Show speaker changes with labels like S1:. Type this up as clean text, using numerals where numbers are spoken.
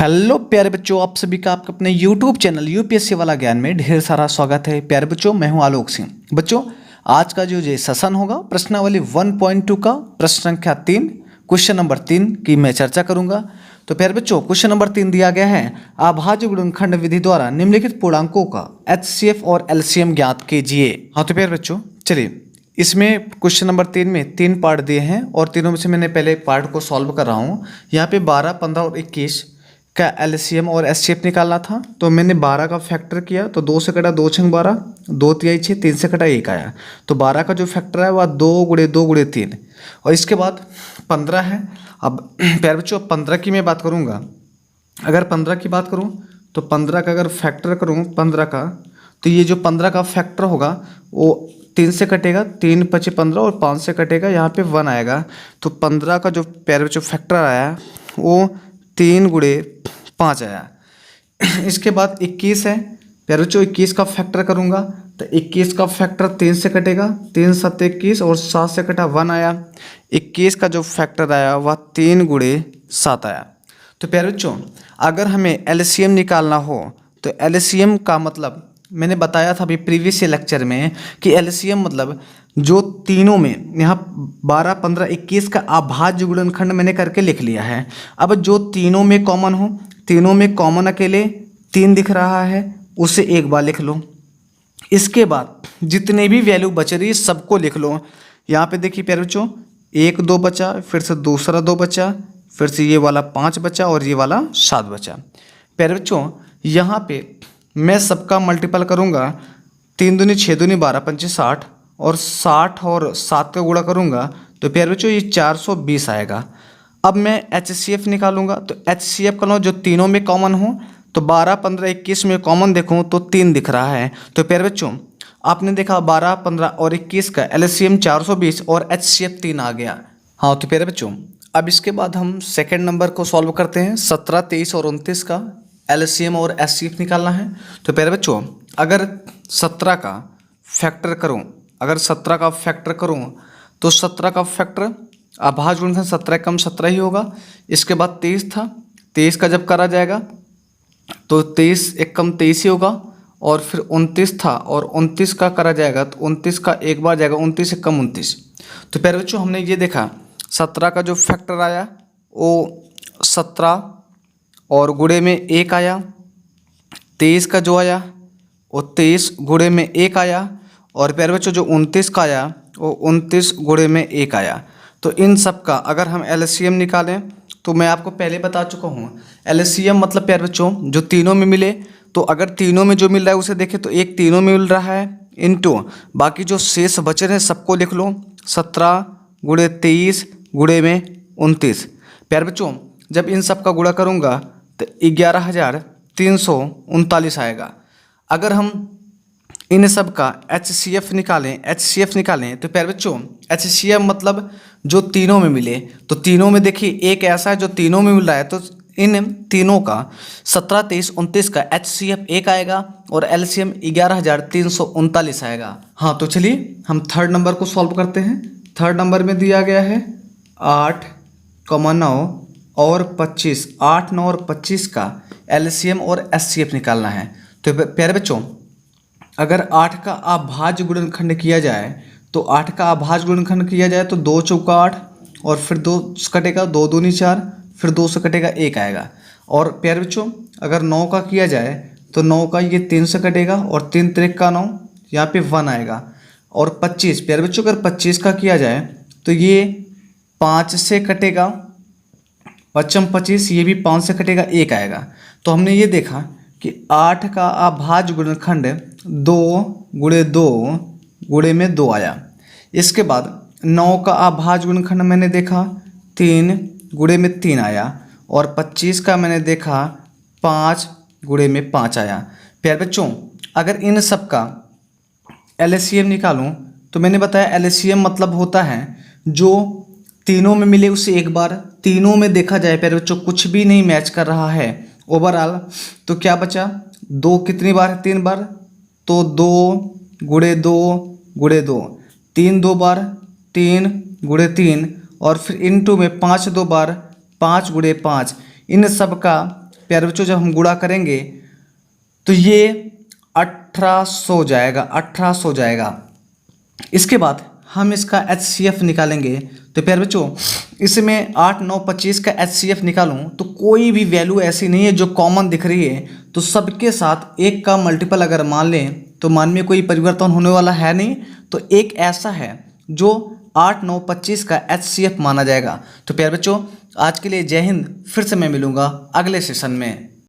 S1: Hello प्यारे बच्चों, आप सभी का आपके अपने यूट्यूब चैनल यूपीएससी वाला ज्ञान में ढेर सारा स्वागत है। प्यारे बच्चों, मैं हूं आलोक सिंह। बच्चों, आज का जो ये सेशन होगा प्रश्नावली 1.2 का प्रश्न संख्या 3 क्वेश्चन नंबर 3 की मैं चर्चा करूंगा। तो प्यारे बच्चों, क्वेश्चन नंबर 3 दिया गया है, अभाज्य गुणनखंड विधि द्वारा निम्नलिखित पूर्णांकों का एचसीएफ और एलसीएम ज्ञात कीजिए। हाँ तो प्यारे बच्चों, चलिए इसमें क्वेश्चन नंबर 3 में 3 पार्ट दिए हैं और तीनों में से मैंने पहले पार्ट को सॉल्व कर रहा हूँ। यहाँ पे 12, 15 और 21 का एलसीएम और एचसीएफ निकालना था। तो मैंने 12 का फैक्टर किया, तो 2 से कटा 2 छंग 12, 2 तिहाई 6, 3 से कटा 1 आया। तो 12 का जो फैक्टर है वह 2 गुणे 2 गुणे 3 और इसके बाद 15 है। अब प्यारे बच्चों, 15 की मैं बात करूँगा। अगर 15 की बात करूँ तो 15 का अगर फैक्टर करूँ 15 का, तो ये जो 15 का फैक्टर होगा वो 3 से कटेगा, 3 पचे 15 और 5 से कटेगा, यहाँ पे 1 आएगा। तो 15 का जो प्यारे बच्चों फैक्टर आया वो 3 गुणे 5 आया। इसके बाद 21 है। प्यारे बच्चों, 21 का फैक्टर करूँगा तो 21 का फैक्टर 3 से कटेगा, 3 7 21 और 7 से कटा 1 आया। 21 का जो फैक्टर आया वह 3 गुणे 7 आया। तो प्यारे बच्चों, अगर हमें एलसीएम निकालना हो तो एलसीएम का मतलब मैंने बताया था अभी प्रीवियस लेक्चर में कि एलसीएम मतलब जो तीनों में, यहाँ 12, 15, 21 का अभाज्य गुणनखंड मैंने करके लिख लिया है। अब जो तीनों में कॉमन हो, तीनों में कॉमन अकेले 3 दिख रहा है, उसे एक बार लिख लो। इसके बाद जितने भी वैल्यू बच रही है सबको लिख लो। यहाँ पे देखिए प्यारे बच्चों, 1 2 बचा, फिर से दूसरा 2 बचा, फिर से ये वाला 5 बचा और ये वाला 7 बचा। प्यारे बच्चों, यहाँ पे मैं सबका मल्टीपल करूँगा, 3 दूनी 6 दूनी 12 पंचे 60 और 60 और 7 का गुणा करूँगा तो प्यारे बच्चों ये 420 आएगा। अब मैं एचसीएफ निकालूंगा तो एचसीएफ का लो जो तीनों में कॉमन हो, तो 12, 15, 21 में कॉमन देखूँ तो 3 दिख रहा है। तो प्यारे बच्चों, आपने देखा 12, 15 और 21 का एलसीएम 420 और एचसीएफ 3 आ गया। हाँ तो प्यारे बच्चों, अब इसके बाद हम सेकेंड नंबर को सॉल्व करते हैं। 17, 23 और 29 का एलसीएम और एचसीएफ निकालना है। तो प्यारे बच्चों, अगर 17 का फैक्टर करूं, अगर 17 का फैक्टर करूं तो 17 का फैक्टर अभाज्य गुणनखंड 17 कम 17 ही होगा। इसके बाद 23 था, 23 का जब करा जाएगा तो 23 एक कम 23 ही होगा। और फिर 29 था और 29 का करा जाएगा तो 29 का एक बार जाएगा, 29 एक कम 29। तो प्यारे बच्चों, हमने ये देखा 17 का जो फैक्टर आया वो 17 और गुणे में 1 आया। 23 का जो आया वो 23 गुणे में 1 आया। और प्यारे बच्चों, जो 29 का आया वो 29 गुणे में 1 आया। तो इन सब का अगर हम एलसीएम निकालें तो मैं आपको पहले बता चुका हूँ, एलसीएम मतलब प्यारे बच्चों जो तीनों में मिले, तो अगर तीनों में जो मिल रहा है उसे देखें तो एक तीनों में मिल रहा है इंटू बाकी जो शेष बचे हैं सबको लिख लो। 17 गुणे 23 गुणे में 29। प्यारे बच्चों, जब इन सब का गुणा करूँगा तो 11,339 आएगा। अगर हम इन सब का एचसीएफ निकालें तो प्यारे बच्चों, एचसीएफ मतलब जो तीनों में मिले, तो तीनों में देखिए एक ऐसा है जो तीनों में मिल रहा है, तो इन तीनों का 17, 23, 29 का एचसीएफ 1 आएगा और एलसीएम 11,339 आएगा। हाँ तो चलिए हम थर्ड नंबर को सॉल्व करते हैं। थर्ड नंबर में दिया गया है 8, 9 और 25, 8, 9 और 25 का एलसीएम और एचसीएफ निकालना है। तो प्यारे बच्चों, अगर 8 का अभाज्य गुणनखंड किया जाए तो 8 का अभाज्य गुणनखंड किया जाए तो 2 चौका 8 और फिर 2 कटेगा, 2 दूनी 4, फिर 2 से कटेगा 1 आएगा। और प्यारे बच्चों, अगर 9 का किया जाए तो 9 का ये 3 से कटेगा और 3 त्रिक का 9, यहाँ पे 1 आएगा। और 25, प्यारे बच्चों अगर 25 का किया जाए तो ये 5 से कटेगा, 5 25, ये भी 5 से कटेगा, 1 आएगा। तो हमने ये देखा कि 8 का अभाज्य गुणनखंड 2 गुणे 2 गुणे में 2 आया। इसके बाद 9 का अभाज्य गुणनखंड मैंने देखा 3 गुणे में 3 आया। और 25 का मैंने देखा 5 गुणे में 5 आया। प्यारे बच्चों, अगर इन सब का एलसीएम निकालूं तो मैंने बताया एलसीएम मतलब होता है जो तीनों में मिले उसे एक बार, तीनों में देखा जाए प्यारे बच्चों कुछ भी नहीं मैच कर रहा है ओवरऑल, तो क्या बचा, 2 कितनी बार है, 3 बार, तो 2 गुणे 2 गुणे 2, 3 2 बार, 3 गुणे 3 और फिर इनटू में 5 2 बार, 5 गुणे 5। इन सब का प्यारे बच्चों जब हम गुणा करेंगे तो ये 1800 जाएगा, 1800 जाएगा। इसके बाद हम इसका HCF निकालेंगे। तो प्यारे बच्चों इसमें 8 9 25 का HCF निकालूं तो कोई भी वैल्यू ऐसी नहीं है जो कॉमन दिख रही है, तो सबके साथ एक का मल्टीपल अगर मान लें तो मान में कोई परिवर्तन होने वाला है नहीं। तो एक ऐसा है जो 8 9 25 का HCF माना जाएगा। तो प्यारे बच्चों आज के लिए जय हिंद, फिर से मैं मिलूंगा अगले सेशन में।